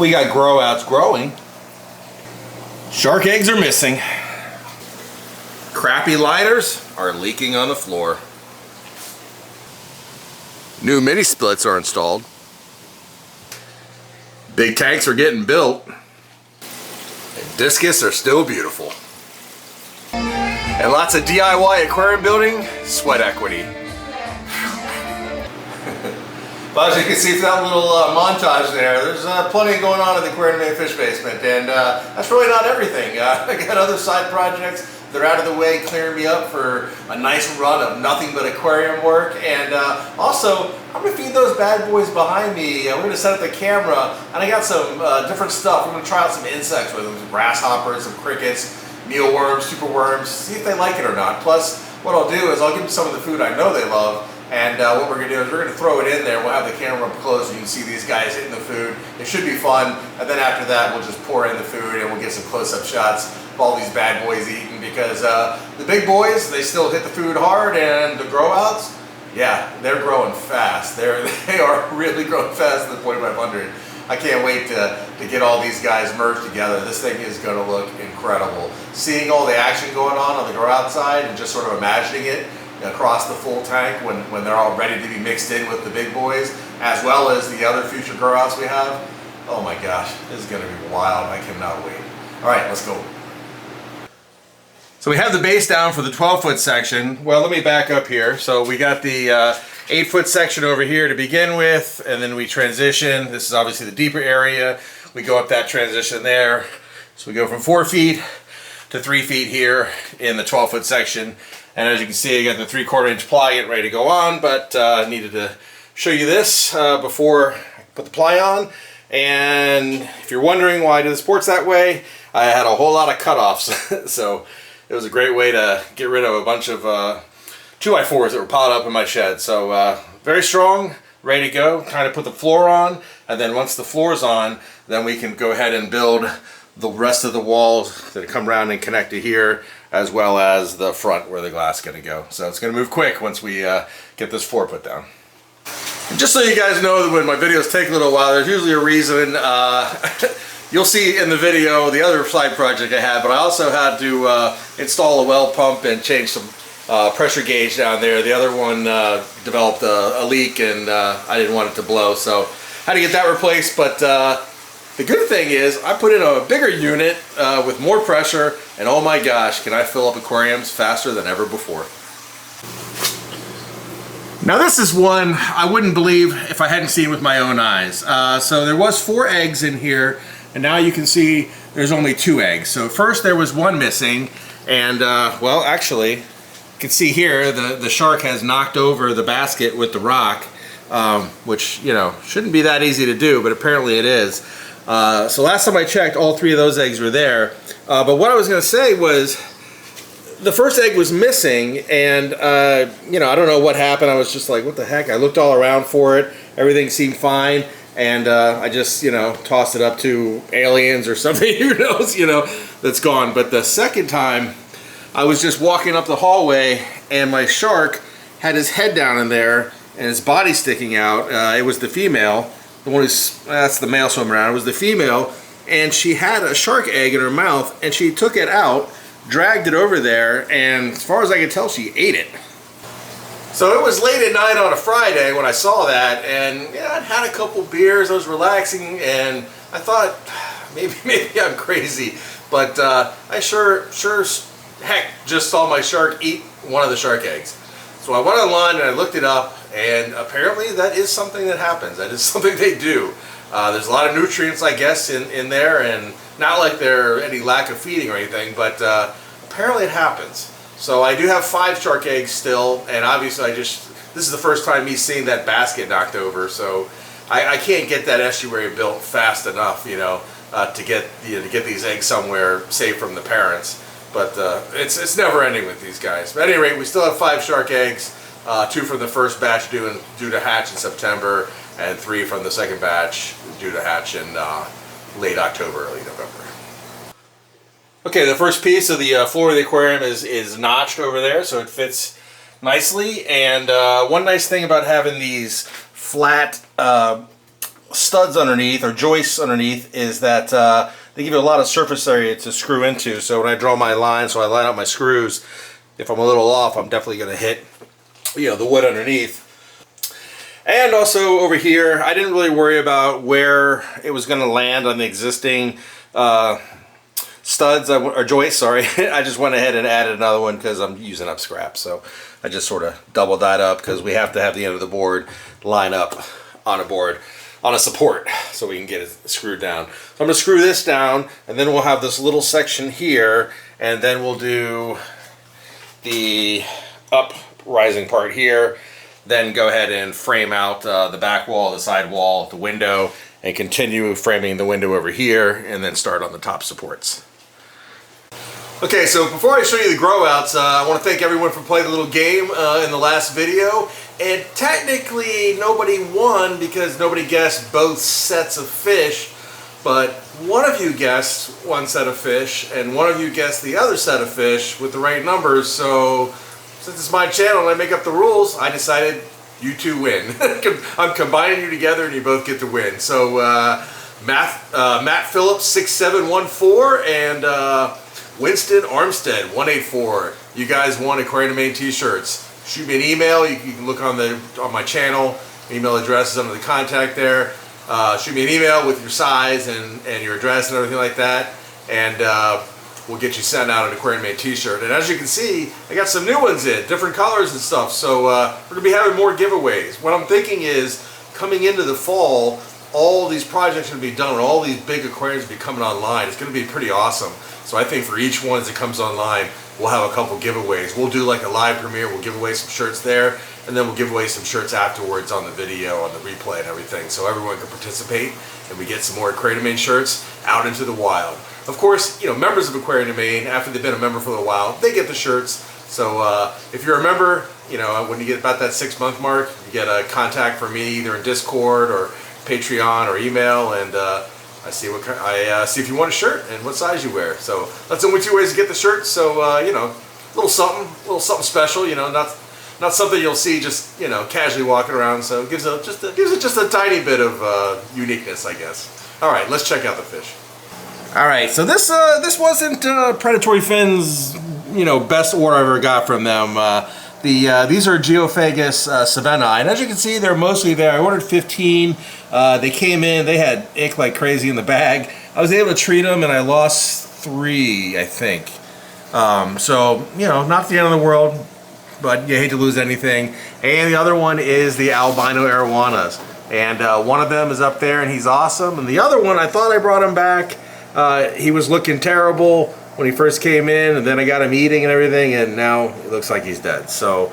we got grow outs growing. Shark eggs are missing. Crappy lighters are leaking on the floor. New mini splits are installed. Big tanks are getting built. And discus are still beautiful. And lots of DIY aquarium building, sweat equity. Well, as you can see from that little montage there, there's plenty going on in the Aquarium and Fish Basement, and that's really not everything. I got other side projects that are out of the way, clearing me up for a nice run of nothing but aquarium work, and also, I'm going to feed those bad boys behind me. We're going to set up the camera, and I got some different stuff. We're going to try out some insects with them, some grasshoppers, some crickets, mealworms, superworms, see if they like it or not. Plus, what I'll do is I'll give them some of the food I know they love. And what we're going to do is we're going to throw it in there. We'll have the camera up close so you can see these guys hitting the food. It should be fun. And then after that, we'll just pour in the food and we'll get some close-up shots of all these bad boys eating, because the big boys, they still hit the food hard, and the grow-outs, yeah, they're growing fast. They are really growing fast at the 4500. I can't wait to get all these guys merged together. This thing is going to look incredible. Seeing all the action going on the grow-out side and just sort of imagining it across the full tank when they're all ready to be mixed in with the big boys, as well as the other future grow-outs we have. Oh my gosh, this is going to be wild. I cannot wait. All right, let's go. So we have the base down for the 12-foot section. Well, let me back up here. So we got the 8-foot section over here to begin with, and then we transition. This is obviously the deeper area. We go up that transition there. So we go from 4 feet to 3 feet here in the 12-foot section. And as you can see, I got the 3/4 inch ply getting ready to go on, but I needed to show you this before I put the ply on. And if you're wondering why I do the sports that way, I had a whole lot of cutoffs. So it was a great way to get rid of a bunch of 2x4s that were piled up in my shed. So very strong, ready to go, kind of put the floor on. And then once the floor's on, then we can go ahead and build the rest of the walls that come around and connect to here, as well as the front where the glass is going to go. So it's going to move quick once we get this floor put down. And just so you guys know that when my videos take a little while, there's usually a reason. You'll see in the video the other side project I had, but I also had to install a well pump and change some pressure gauge down there. The other one developed a leak, and I didn't want it to blow, so I had to get that replaced. But the good thing is I put in a bigger unit with more pressure, and oh my gosh, can I fill up aquariums faster than ever before. Now this is one I wouldn't believe if I hadn't seen with my own eyes. So there was 4 eggs in here, and now you can see there's only 2 eggs. So first there was one missing, and well, actually you can see here the shark has knocked over the basket with the rock, which, you know, shouldn't be that easy to do, but apparently it is. So last time I checked, all 3 of those eggs were there. But what I was going to say was, the first egg was missing, and you know, I don't know what happened. I was just like, what the heck? I looked all around for it. Everything seemed fine, and I just, you know, tossed it up to aliens or something. Who knows? You know, that's gone. But the second time, I was just walking up the hallway, and my shark had his head down in there and his body sticking out. It was the female. The one who's, that's the male swimming around. It was the female, and she had a shark egg in her mouth, and she took it out, dragged it over there, and as far as I could tell, she ate it. So it was late at night on a Friday when I saw that, and yeah, I'd had a couple beers, I was relaxing, and I thought, maybe I'm crazy, but I sure heck just saw my shark eat one of the shark eggs. So I went online and I looked it up, and apparently that is something that happens. That is something they do. There's a lot of nutrients, I guess, in there, and not like there's any lack of feeding or anything, but apparently it happens. So I do have 5 shark eggs still, and obviously this is the first time me seeing that basket knocked over, so I can't get that estuary built fast enough, you know, to get these eggs somewhere safe from the parents. But it's never ending with these guys. But at any rate, we still have 5 shark eggs, 2 from the first batch due to hatch in September, and 3 from the second batch due to hatch in late October, early November. Okay, the first piece of the floor of the aquarium is notched over there, so it fits nicely. And one nice thing about having these flat studs underneath, or joists underneath, is that they give you a lot of surface area to screw into. So when I draw my line, so I line up my screws, if I'm a little off, I'm definitely going to hit, you know, the wood underneath. And also over here, I didn't really worry about where it was going to land on the existing studs, or joists, sorry. I just went ahead and added another one because I'm using up scrap. So I just sort of doubled that up because we have to have the end of the board line up on a board, on a support, so we can get it screwed down. So I'm going to screw this down, and then we'll have this little section here, and then we'll do the up rising part here, then go ahead and frame out the back wall, the side wall, the window, and continue framing the window over here, and then start on the top supports. Okay, so before I show you the grow outs, I want to thank everyone for playing the little game in the last video. And technically nobody won because nobody guessed both sets of fish, but one of you guessed one set of fish and one of you guessed the other set of fish with the right numbers. So since it's my channel and I make up the rules, I decided you two win. I'm combining you together and you both get to win. So Matt Phillips 6714 and Winston Armstead 184. You guys won Aquarium Maine t-shirts. Shoot me an email. You can look on my channel. Email address is under the contact there. Shoot me an email with your size and your address and everything like that, and we'll get you sent out an Aquarium Maine t-shirt. And as you can see, I got some new ones in, different colors and stuff. So we're gonna be having more giveaways. What I'm thinking is, coming into the fall, all these projects are gonna be done, and all these big aquariums will be coming online. It's gonna be pretty awesome. So I think for each one as it comes online, we'll have a couple giveaways. We'll do like a live premiere, we'll give away some shirts there, and then we'll give away some shirts afterwards on the video, on the replay and everything, so everyone can participate and we get some more Aquarium Maine shirts out into the wild. Of course, you know, members of Aquarium Maine, after they've been a member for a little while, they get the shirts. So if you're a member, you know, when you get about that 6-month mark, you get a contact from me either in Discord or Patreon or email, and I see if you want a shirt and what size you wear. So that's the only 2 ways to get the shirt. So you know, a little something special. You know, not something you'll see just, you know, casually walking around. So it gives it just a tiny bit of uniqueness, I guess. All right, let's check out the fish. All right, so this wasn't Predatory Fins, you know, best order I ever got from them. These are Geophagus Savannah, and as you can see, they're mostly there. I ordered 15. They came in, they had ink like crazy in the bag. I was able to treat them, and I lost 3, I think. So, you know, not the end of the world, but you hate to lose anything. And the other one is the albino arowanas. And one of them is up there, and he's awesome. And the other one, I thought I brought him back. He was looking terrible when he first came in, and then I got him eating and everything, and now it looks like he's dead. So,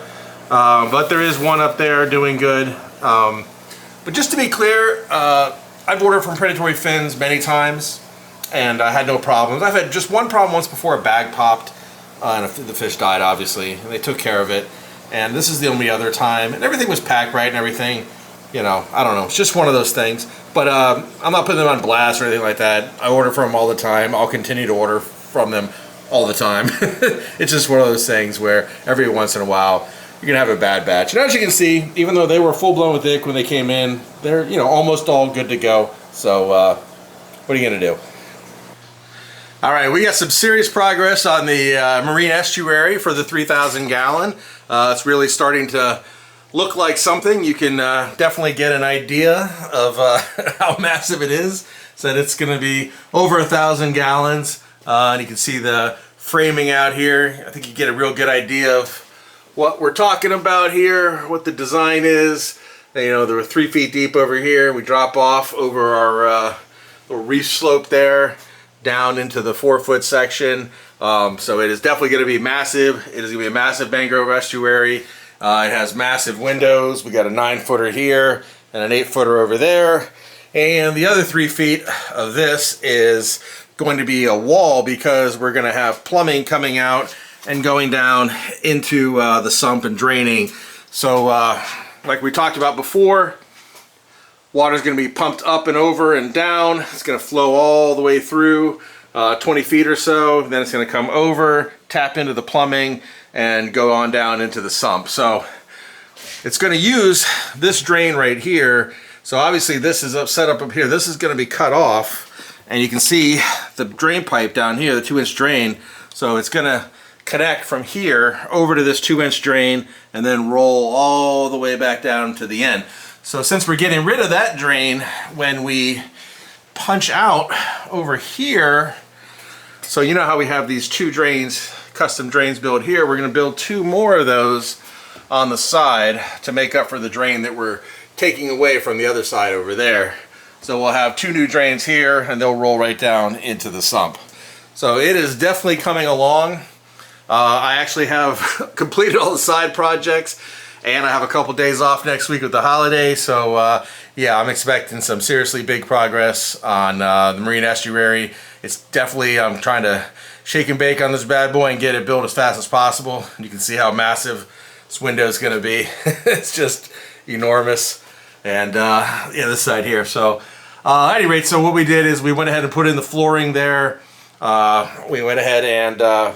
but there is one up there doing good. But just to be clear, I've ordered from Predatory Fins many times, and I had no problems. I've had just one problem once before. A bag popped, and the fish died, obviously, and they took care of it. And this is the only other time, and everything was packed right and everything. You know, I don't know, it's just one of those things. But I'm not putting them on blast or anything like that. I order from them all the time. I'll continue to order from them all the time. It's just one of those things where every once in a while you're gonna have a bad batch. And as you can see, even though they were full blown with ick when they came in, they're, you know, almost all good to go. So what are you gonna do? All right, we got some serious progress on the marine estuary for the 3,000 gallon. It's really starting to look like something. You can definitely get an idea of how massive it is. So it's going to be over 1,000 gallons. And you can see the framing out here. I think you get a real good idea of what we're talking about here, what the design is. You know, there were 3 feet deep over here. We drop off over our little reef slope there, down into the 4-foot section. So it is definitely going to be massive. It is going to be a massive mangrove estuary. It has massive windows. We got a 9-footer here and an 8-footer over there. And the other 3 feet of this is going to be a wall because we're going to have plumbing coming out and going down into the sump and draining. So like we talked about before, water's going to be pumped up and over and down. It's going to flow all the way through 20 feet or so. Then it's going to come over, tap into the plumbing, and go on down into the sump. So it's going to use this drain right here So obviously this is set up here. This is going to be cut off, and you can see the drain pipe down here, the 2-inch drain. So it's going to connect from here over to this 2-inch drain and then roll all the way back down to the end. So since we're getting rid of that drain, when we punch out over here, so you know how we have these 2 drains, custom drains built here, we're going to build 2 more of those on the side to make up for the drain that we're taking away from the other side over there. So we'll have 2 new drains here, and they'll roll right down into the sump. So it is definitely coming along. I actually have completed all the side projects, and I have a couple days off next week with the holiday. So yeah, I'm expecting some seriously big progress on the marine estuary. It's definitely, I'm trying to shake and bake on this bad boy and get it built as fast as possible. You can see how massive this window is going to be. It's just enormous. And yeah, this side here. So at any rate, so what we did is we went ahead and put in the flooring there. We went ahead and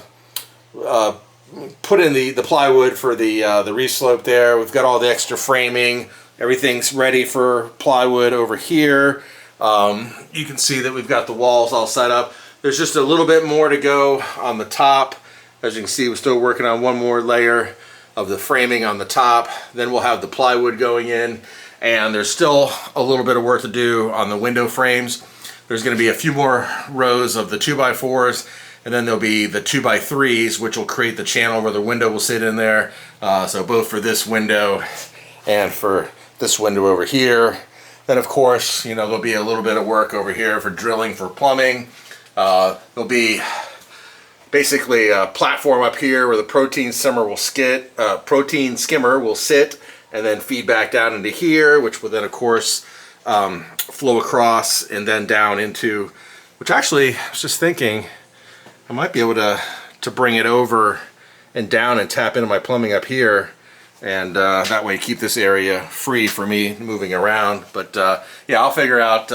put in the plywood for the reslope there. We've got all the extra framing. Everything's ready for plywood over here. You can see that we've got the walls all set up. There's just a little bit more to go on the top. As you can see, we're still working on one more layer of the framing on the top. Then we'll have the plywood going in, and there's still a little bit of work to do on the window frames. There's going to be a few more rows of the 2x4s, and then there'll be the 2x3s, which will create the channel where the window will sit in there. So both for this window and for this window over here. Then of course, you know, there'll be a little bit of work over here for drilling for plumbing. There'll be basically a platform up here where the protein skimmer will sit, and then feed back down into here, which will then of course flow across and then down into, which actually I was just thinking I might be able to bring it over and down and tap into my plumbing up here, and that way keep this area free for me moving around. But yeah, I'll figure out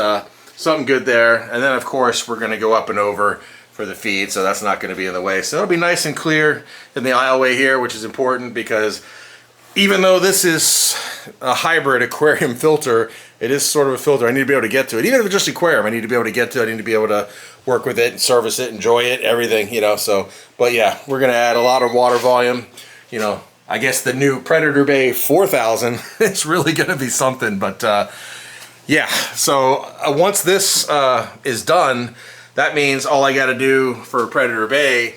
something good there. And then of course we're going to go up and over for the feed, so that's not going to be in the way. So it'll be nice and clear in the aisleway here, which is important because even though this is a hybrid aquarium filter, it is sort of a filter. I need to be able to get to it. Even if it's just aquarium, I need to be able to get to it. I need to be able to work with it and service it, enjoy it, everything, you know. So, but yeah, we're going to add a lot of water volume. You know, I guess the new Predator Bay 4000 is really going to be something. But yeah, so once this is done, that means all I got to do for Predator Bay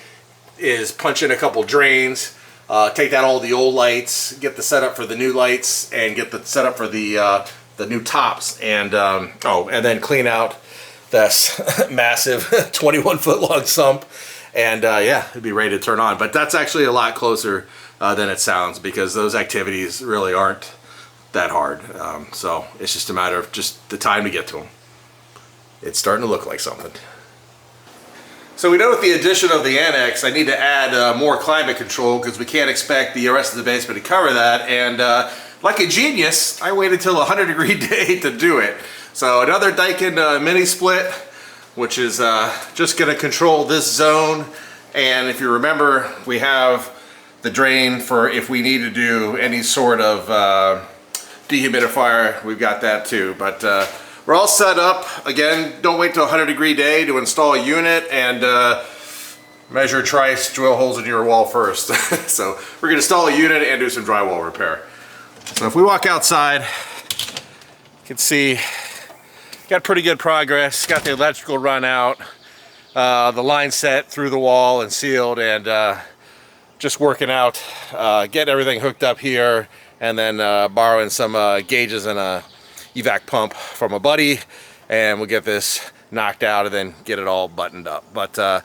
is punch in a couple drains, take out all the old lights, get the setup for the new lights, and get the setup for the new tops, and and then clean out this massive 21-foot long sump, and yeah, it'd be ready to turn on. But that's actually a lot closer than it sounds, because those activities really aren't that hard. So it's just a matter of just the time to get to them. It's starting to look like something. So we know with the addition of the annex, I need to add more climate control, because we can't expect the rest of the basement to cover that. And like a genius, I waited till a 100-degree day to do it. So another Daikin mini split, which is just going to control this zone. And if you remember, we have the drain for if we need to do any sort of dehumidifier. We've got that too. But we're all set up. Again, don't wait till a 100-degree day to install a unit, and measure, trice, drill holes in your wall first. So we're going to install a unit and do some drywall repair. So if we walk outside, you can see got pretty good progress. Got the electrical run out, the line set through the wall and sealed, and just working out, getting everything hooked up here, and then borrowing some gauges and a evac pump from a buddy, and we'll get this knocked out and then get it all buttoned up. But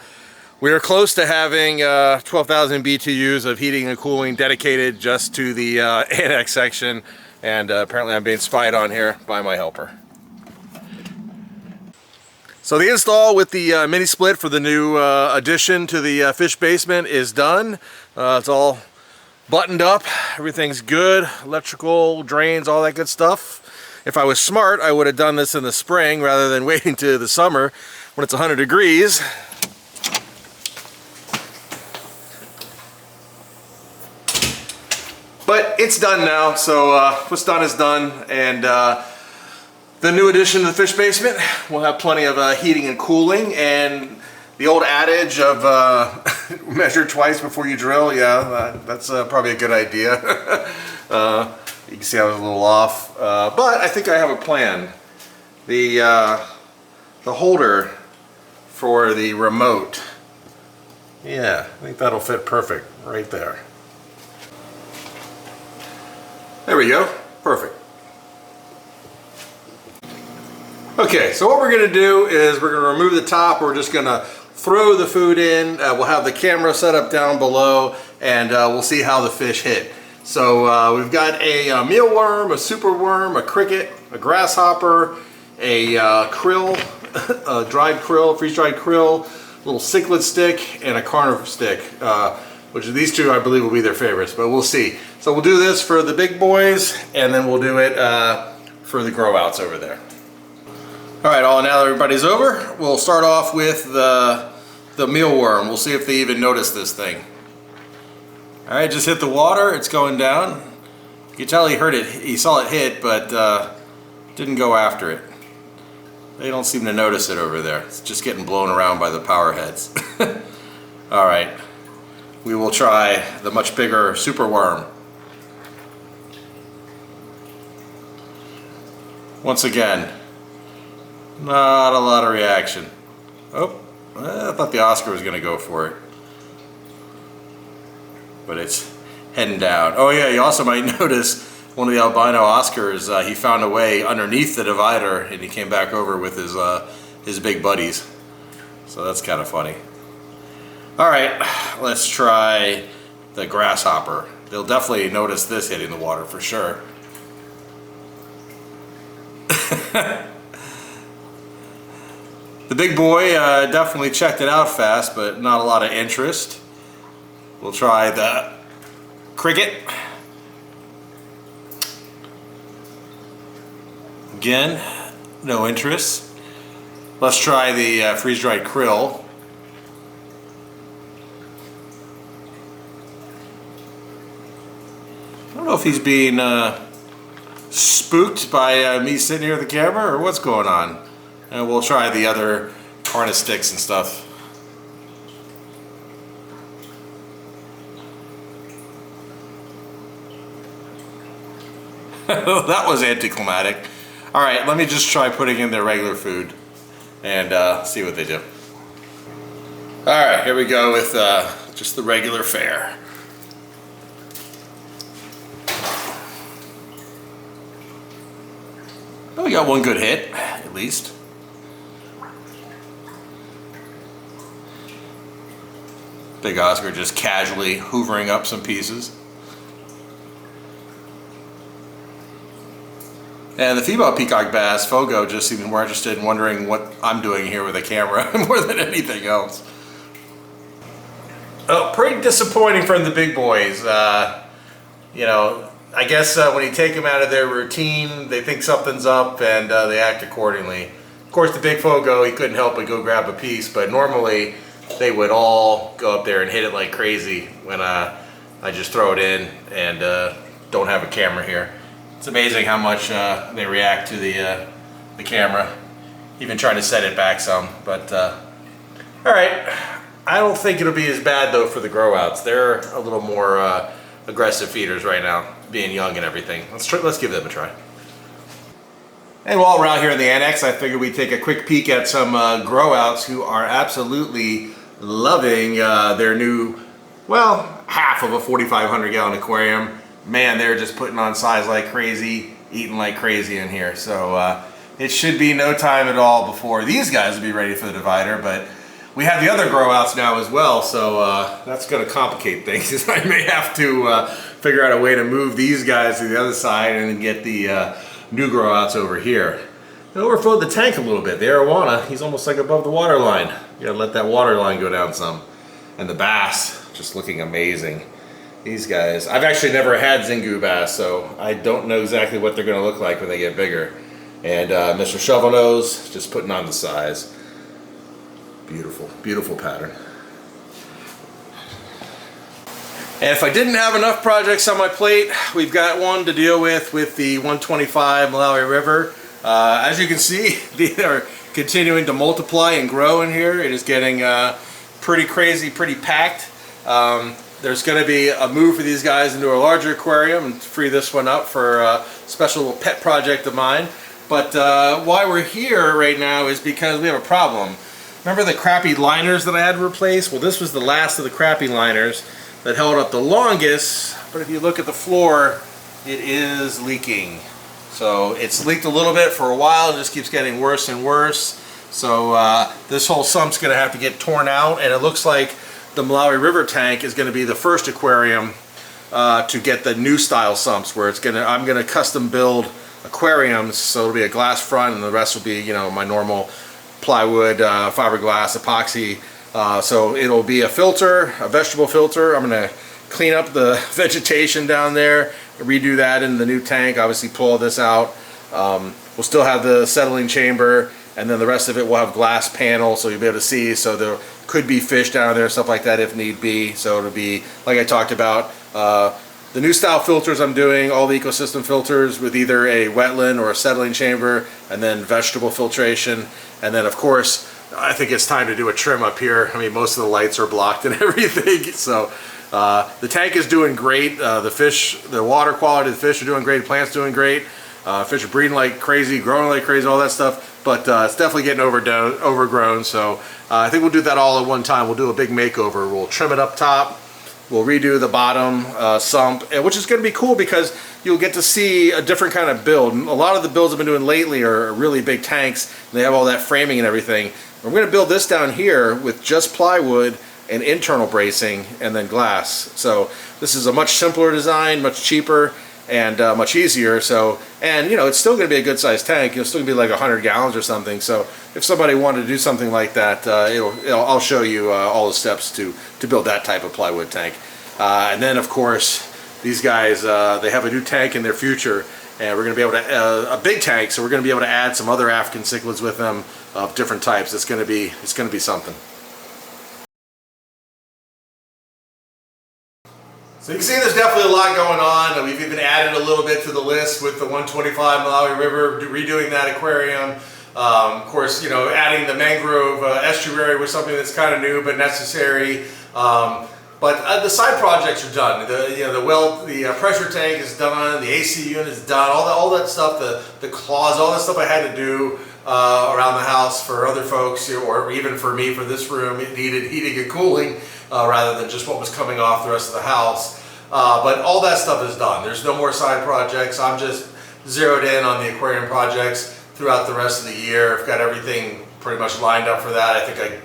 we are close to having 12,000 BTUs of heating and cooling dedicated just to the annex section, and apparently I'm being spied on here by my helper. So the install with the mini split for the new addition to the fish basement is done. It's all buttoned up, everything's good, electrical, drains, all that good stuff. If I was smart, I would have done this in the spring rather than waiting to the summer when it's 100 degrees. But it's done now, so what's done is done, and The new addition to the fish basement will have plenty of heating and cooling, and the old adage of measure twice before you drill, yeah, that's probably a good idea. You can see I was a little off, but I think I have a plan. The holder for the remote, yeah, I think that'll fit perfect right there. There we go, perfect. Okay, so what we're going to do is we're going to remove the top. We're just going to throw the food in. We'll have the camera set up down below, and we'll see how the fish hit. So we've got a mealworm, a superworm, a cricket, a grasshopper, a krill, a dried krill, freeze-dried krill, a little cichlid stick, and a carnivore stick, which these two I believe will be their favorites, but we'll see. So we'll do this for the big boys, and then we'll do it for the grow outs over there. All right, now that everybody's over, we'll start off with the mealworm. We'll see if they even notice this thing. All right, just hit the water. It's going down. You can tell he heard it. He saw it hit, but didn't go after it. They don't seem to notice it over there. It's just getting blown around by the power heads. All right, we will try the much bigger superworm. Once again, not a lot of reaction. Oh, I thought the Oscar was going to go for it. But it's heading down. Oh yeah, you also might notice one of the albino Oscars, he found a way underneath the divider and he came back over with his big buddies. So that's kind of funny. All right, let's try the grasshopper. They'll definitely notice this hitting the water for sure. The big boy definitely checked it out fast, but not a lot of interest. We'll try the cricket. Again, no interest. Let's try the freeze-dried krill. I don't know if he's being spooked by me sitting here with the camera or what's going on. And we'll try the other harness sticks and stuff. That was anticlimactic. All right, let me just try putting in their regular food and see what they do. All right, here we go with just the regular fare. Oh, we got one good hit, at least. Big Oscar just casually hoovering up some pieces. And the female peacock bass, Fogo, just seemed more interested in wondering what I'm doing here with a camera more than anything else. Oh, pretty disappointing from the big boys. You know, I guess when you take them out of their routine, they think something's up and they act accordingly. Of course, the big Fogo, he couldn't help but go grab a piece, but normally they would all go up there and hit it like crazy when I just throw it in and don't have a camera here. It's amazing how much they react to the camera. Even trying to set it back some, but all right. I don't think it'll be as bad though for the grow outs. They're a little more aggressive feeders right now, being young and everything. Let's give them a try. And while we're out here in the annex, I figured we'd take a quick peek at some grow outs who are absolutely loving their new, well, half of a 4,500 gallon aquarium. Man, they're just putting on size like crazy, eating like crazy in here. So it should be no time at all before these guys will be ready for the divider, but we have the other grow outs now as well, so that's going to complicate things. I may have to figure out a way to move these guys to the other side and get the new grow outs over here. It overflowed the tank a little bit. The arowana, he's almost like above the water line. You gotta let that water line go down some. And the bass, just looking amazing. These guys, I've actually never had Xingu bass, so I don't know exactly what they're gonna look like when they get bigger. And Mr. Shovelnose, just putting on the size. Beautiful, beautiful pattern. And if I didn't have enough projects on my plate, we've got one to deal with the 125 Malawi River. As you can see, they are continuing to multiply and grow in here. It is getting pretty crazy, pretty packed. There's going to be a move for these guys into a larger aquarium and free this one up for a special little pet project of mine. But why we're here right now is because we have a problem. Remember the crappy liners that I had to replace? Well, this was the last of the crappy liners that held up the longest, but if you look at the floor, it is leaking. So it's leaked a little bit for a while, it just keeps getting worse and worse. So this whole sump's going to have to get torn out, and it looks like the Malawi River tank is going to be the first aquarium to get the new style sumps, where I'm going to custom build aquariums, so it'll be a glass front and the rest will be, you know, my normal plywood, fiberglass, epoxy. So it'll be a filter, a vegetable filter. I'm going to clean up the vegetation down there, redo that in the new tank, obviously pull this out. We'll still have the settling chamber, and then the rest of it will have glass panels so you'll be able to see, so there could be fish down there, stuff like that if need be. So it'll be, like I talked about, the new style filters I'm doing, all the ecosystem filters with either a wetland or a settling chamber, and then vegetable filtration. And then of course, I think it's time to do a trim up here. I mean, most of the lights are blocked and everything. So the tank is doing great. The fish, the water quality of the fish are doing great. Plants doing great. Fish are breeding like crazy, growing like crazy, all that stuff. But it's definitely getting overgrown. So I think we'll do that all at one time. We'll do a big makeover. We'll trim it up top. We'll redo the bottom sump, which is going to be cool because you'll get to see a different kind of build. A lot of the builds I've been doing lately are really big tanks, and they have all that framing and everything. We're going to build this down here with just plywood and internal bracing and then glass. So this is a much simpler design, much cheaper, and much easier. So, and you know, it's still going to be a good sized tank. It'll still be like 100 gallons or something. So if somebody wanted to do something like that, I'll show you all the steps to build that type of plywood tank. And then of course, these guys, they have a new tank in their future, and we're going to be able to, a big tank, so we're going to be able to add some other African cichlids with them of different types. It's going to be something. So you can see there's definitely a lot going on. We've even added a little bit to the list with the 125 Malawi River, redoing that aquarium. Of course, you know, adding the mangrove estuary was something that's kind of new but necessary. But the side projects are done. The pressure tank is done. The AC unit is done. All that stuff, the claws, all that stuff I had to do around the house for other folks, or even for me for this room. It needed heating and cooling rather than just what was coming off the rest of the house. But all that stuff is done. There's no more side projects. I'm just zeroed in on the aquarium projects throughout the rest of the year. I've got everything pretty much lined up for that. I think like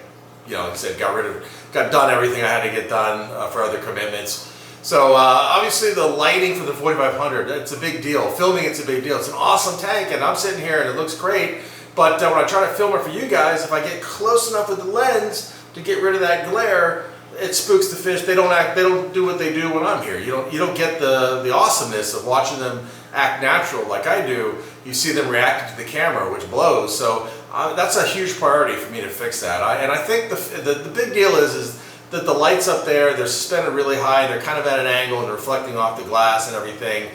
I said, got done everything I had to get done for other commitments. So obviously the lighting for the 4500, it's a big deal. Filming, it's a big deal. It's an awesome tank, and I'm sitting here and it looks great. But when I try to film it for you guys, if I get close enough with the lens to get rid of that glare, it spooks the fish. They don't do what they do when I'm here. You don't get the awesomeness of watching them act natural like I do. You see them reacting to the camera, which blows. So that's a huge priority for me to fix that. And I think the big deal is that the lights up there, they're suspended really high. They're kind of at an angle and reflecting off the glass and everything.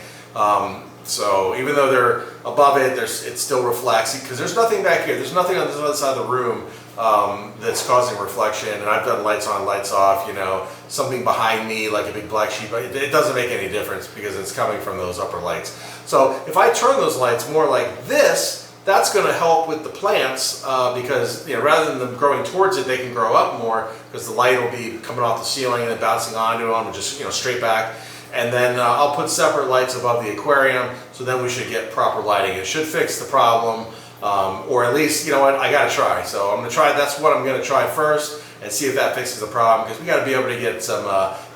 So even though they're above it, it still reflects, because there's nothing back here. There's nothing on this other side of the room that's causing reflection. And I've done lights on, lights off, you know, something behind me like a big black sheep. It doesn't make any difference because it's coming from those upper lights. So if I turn those lights more like this, that's going to help with the plants because, you know, rather than them growing towards it, they can grow up more because the light will be coming off the ceiling and then bouncing onto them and just, you know, straight back. And then I'll put separate lights above the aquarium, so then we should get proper lighting. It should fix the problem, or at least, you know what, I gotta try. So I'm gonna try, that's what I'm gonna try first, and see if that fixes the problem, because we gotta be able to get some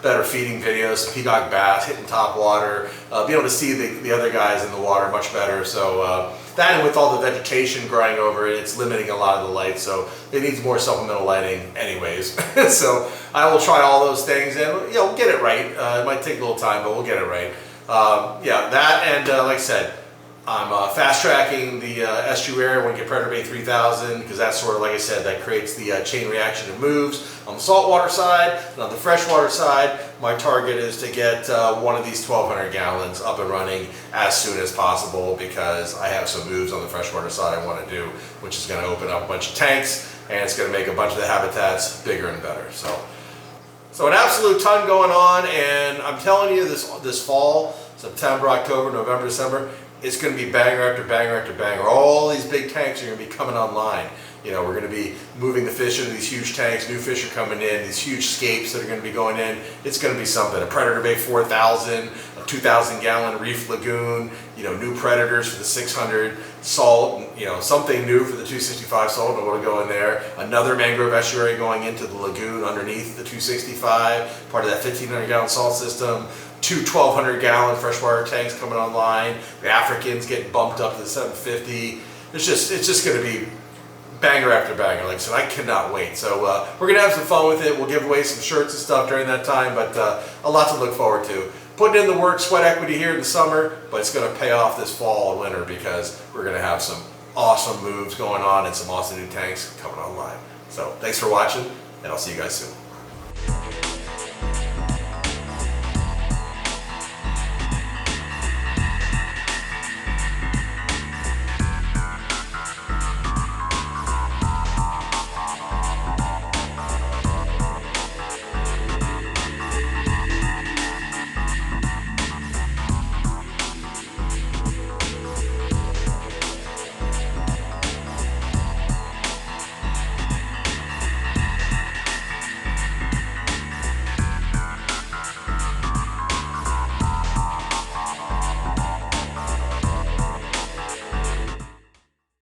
better feeding videos, some peacock bass hitting top water, be able to see the other guys in the water much better. So that, and with all the vegetation growing over it, it's limiting a lot of the light, so it needs more supplemental lighting anyways. So I will try all those things, and, you know, get it right. It might take a little time, but we'll get it right. Yeah, that, and like I said, I'm fast tracking the estuary. I want to get Predator Bay 3000 because that's sort of, like I said, that creates the chain reaction of moves. On the saltwater side and on the freshwater side, my target is to get one of these 1,200 gallons up and running as soon as possible because I have some moves on the freshwater side I want to do, which is going to open up a bunch of tanks and it's going to make a bunch of the habitats bigger and better. So an absolute ton going on, and I'm telling you this fall, September, October, November, December, it's going to be banger after banger after banger. All these big tanks are going to be coming online. You know, we're going to be moving the fish into these huge tanks. New fish are coming in. These huge scapes that are going to be going in. It's going to be something. A Predator Bay 4000, a 2,000 gallon reef lagoon. You know, new predators for the 600 salt. You know, something new for the 265 salt. And what'll go in there? Another mangrove estuary going into the lagoon underneath the 265. Part of that 1,500 gallon salt system. 2 1,200 gallon freshwater tanks coming online. The Africans getting bumped up to the 750. It's just going to be banger after banger. Like I said, I cannot wait. So we're going to have some fun with it. We'll give away some shirts and stuff during that time, but a lot to look forward to. Putting in the work, sweat equity here in the summer, but it's going to pay off this fall and winter because we're going to have some awesome moves going on and some awesome new tanks coming online. So thanks for watching, and I'll see you guys soon.